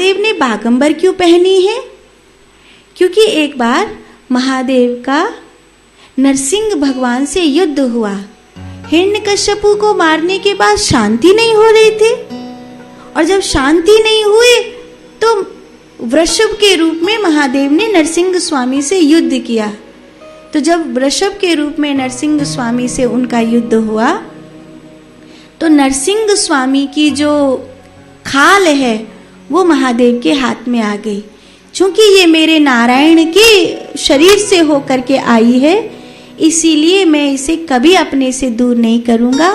महादेव ने बागंबर क्यों पहनी है? क्योंकि एक बार महादेव का नरसिंह भगवान से युद्ध हुआ। हिरण्यकश्यपु को मारने के बाद शांति नहीं हो रही थी, और जब शांति नहीं हुई तो वृषभ के रूप में महादेव ने नरसिंह स्वामी से युद्ध किया। तो जब वृषभ के रूप में नरसिंह स्वामी से उनका युद्ध हुआ तो नरसिंह स्वामी की जो खाल है वो महादेव के हाथ में आ गई। चूंकि ये मेरे नारायण के शरीर से होकर के आई है, इसीलिए मैं इसे कभी अपने से दूर नहीं करूंगा।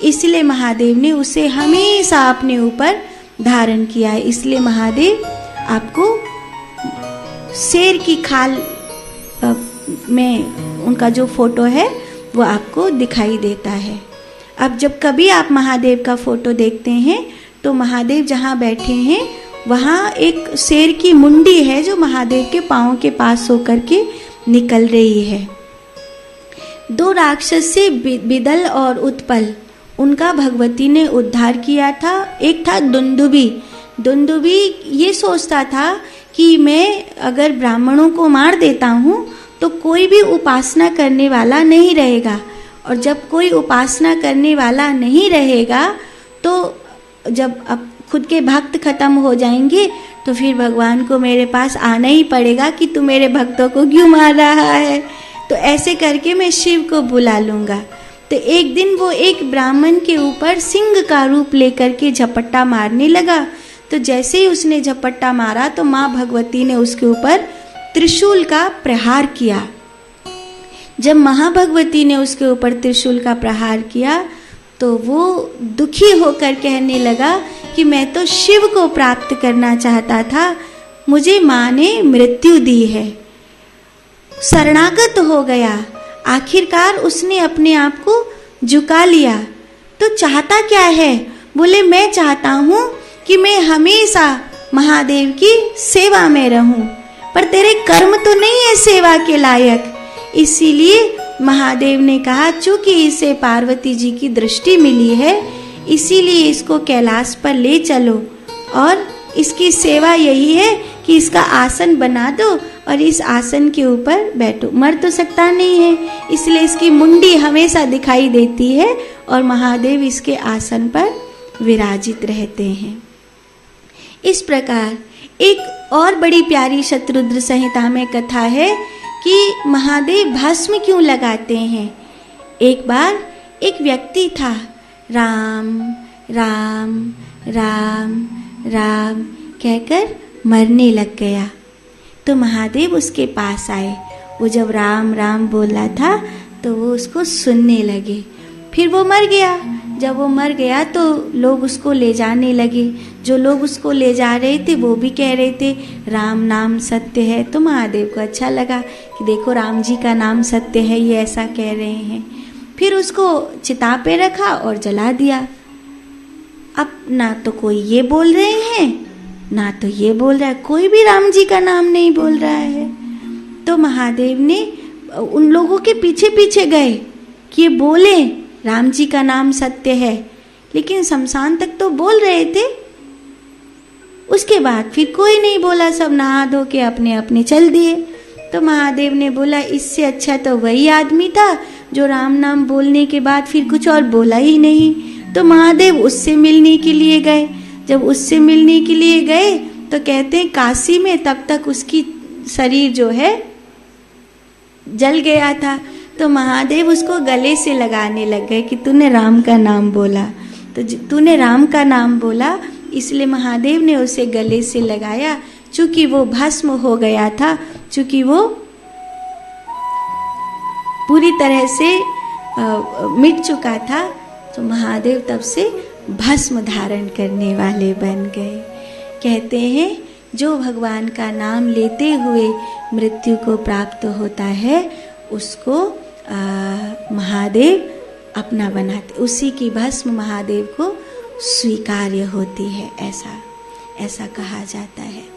इसलिए महादेव ने उसे हमेशा अपने ऊपर धारण किया है। इसलिए महादेव आपको शेर की खाल में उनका जो फोटो है वो आपको दिखाई देता है। अब जब कभी आप महादेव का फोटो देखते हैं तो महादेव जहाँ बैठे हैं वहाँ एक शेर की मुंडी है जो महादेव के पाँव के पास होकर के निकल रही है। दो राक्षस से बिदल और उत्पल, उनका भगवती ने उद्धार किया था। एक था दुंदुबी। दुंदुबी ये सोचता था कि मैं अगर ब्राह्मणों को मार देता हूँ तो कोई भी उपासना करने वाला नहीं रहेगा, और जब कोई उपासना करने वाला नहीं रहेगा तो जब अब खुद के भक्त खत्म हो जाएंगे तो फिर भगवान को मेरे पास आना ही पड़ेगा कि तू मेरे भक्तों को क्यों मार रहा है। तो ऐसे करके मैं शिव को बुला लूँगा। तो एक दिन वो एक ब्राह्मण के ऊपर सिंह का रूप लेकर के झपट्टा मारने लगा। तो जैसे ही उसने झपट्टा मारा तो माँ भगवती ने उसके ऊपर त्रिशूल का प्रहार किया। जब महाभगवती ने उसके ऊपर त्रिशूल का प्रहार किया तो वो दुखी होकर कहने लगा कि मैं तो शिव को प्राप्त करना चाहता था, मुझे माँ ने मृत्यु दी है। शरणागत हो गया। आखिरकार उसने अपने आप को झुका लिया। तो चाहता क्या है? बोले मैं चाहता हूँ कि मैं हमेशा महादेव की सेवा में रहूं, पर तेरे कर्म तो नहीं है सेवा के लायक। इसीलिए महादेव ने कहा चूंकि इसे पार्वती जी की दृष्टि मिली है, इसीलिए इसको कैलाश पर ले चलो और इसकी सेवा यही है कि इसका आसन बना दो और इस आसन के ऊपर बैठो। मर तो सकता नहीं है, इसलिए इसकी मुंडी हमेशा दिखाई देती है और महादेव इसके आसन पर विराजित रहते हैं। इस प्रकार एक और बड़ी प्यारी शत्रुद्र संहिता में कथा है कि महादेव भस्म क्यों लगाते हैं। एक बार एक व्यक्ति था, राम राम राम राम कहकर मरने लग गया। तो महादेव उसके पास आए। वो जब राम राम बोला था तो वो उसको सुनने लगे। फिर वो मर गया। जब वो मर गया तो लोग उसको ले जाने लगे। जो लोग उसको ले जा रहे थे वो भी कह रहे थे राम नाम सत्य है। तो महादेव को अच्छा लगा कि देखो राम जी का नाम सत्य है, ये ऐसा कह रहे हैं। फिर उसको चिता पे रखा और जला दिया। अब ना तो कोई ये बोल रहे हैं ना तो ये बोल रहा है, कोई भी राम जी का नाम नहीं बोल रहा है। तो महादेव ने उन लोगों के पीछे पीछे गए कि ये बोले राम जी का नाम सत्य है, लेकिन शमशान तक तो बोल रहे थे। उसके बाद फिर कोई नहीं बोला, सब नहा धो के अपने अपने चल दिए। तो महादेव ने बोला इससे अच्छा तो वही आदमी था जो राम नाम बोलने के बाद फिर कुछ और बोला ही नहीं। तो महादेव उससे मिलने के लिए गए। जब उससे मिलने के लिए गए तो कहते हैं काशी में तब तक उसकी शरीर जो है जल गया था। तो महादेव उसको गले से लगाने लग गए कि तूने राम का नाम बोला। तो तूने राम का नाम बोला, इसलिए महादेव ने उसे गले से लगाया। चूंकि वो भस्म हो गया था, चूंकि वो पूरी तरह से मिट चुका था, तो महादेव तब से भस्म धारण करने वाले बन गए। कहते हैं जो भगवान का नाम लेते हुए मृत्यु को प्राप्त होता है उसको महादेव अपना बनाते, उसी की भस्म महादेव को स्वीकार्य होती है, ऐसा कहा जाता है।